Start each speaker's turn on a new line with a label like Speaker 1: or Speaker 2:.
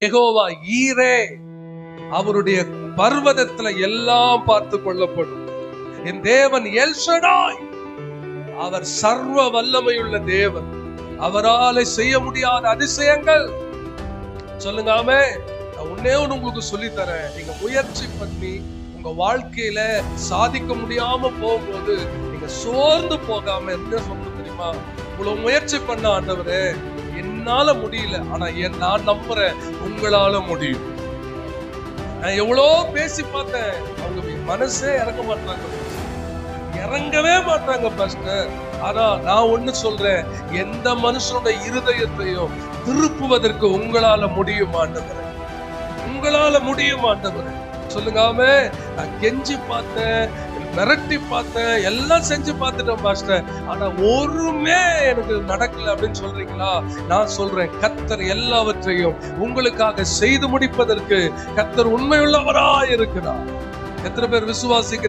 Speaker 1: யெகோவா ஈரே, அவருடைய பர்வதத்துல எல்லாம் பார்த்து கொள்ளப்படும். என் தேவன் எல் ஷடாய், அவர் சர்வ வல்லமையுள்ள தேவன். அவரால் செய்ய முடியாத அதிசயங்கள். சொல்லுங்க ஆமென். நான் ஒண்ணே ஒண்ணு உங்களுக்கு சொல்லி தரேன். நீங்க முயற்சி பண்ணி உங்க வாழ்க்கையில சாதிக்க முடியாம போகும்போது நீங்க சோர்ந்து போகாம என்ன சொல்லணும் தெரியுமா? இவ்வளவு முயற்சி பண்ண ஆண்டவரே, என்னால முடியல, ஆனா நான் நம்புறேன் உங்களால முடியும். நான் எவ்வளோ பேசி பார்த்தேன், அவங்க மனசே இறங்கவே மாட்டாங்க பாஸ்டர். ஆனா நான் ஒண்ணு சொல்றேன், எந்த மனுஷனுடைய இருதயத்தையும் திருப்புவதற்கு உங்களால முடியும் ஆண்டவரே, உங்களால முடியும் ஆண்டவரே. சொல்லுங்க ஆமென். நான் கெஞ்சி பார்த்தேன், மிரட்டி பார்த்தேன், எல்லாம் செஞ்சு பார்த்துட்டேன் பாஸ்டர், ஆனா ஒருமே எனக்கு நடக்கல அப்படின்னு சொல்றீங்களா? நான் சொல்றேன், கர்த்தர் எல்லாவற்றையும் உங்களுக்காக செய்து முடிப்பதற்கு கர்த்தர் உண்மையுள்ளவராய் இருக்கிறார். எத்தனை பேர் விசுவாசிக்க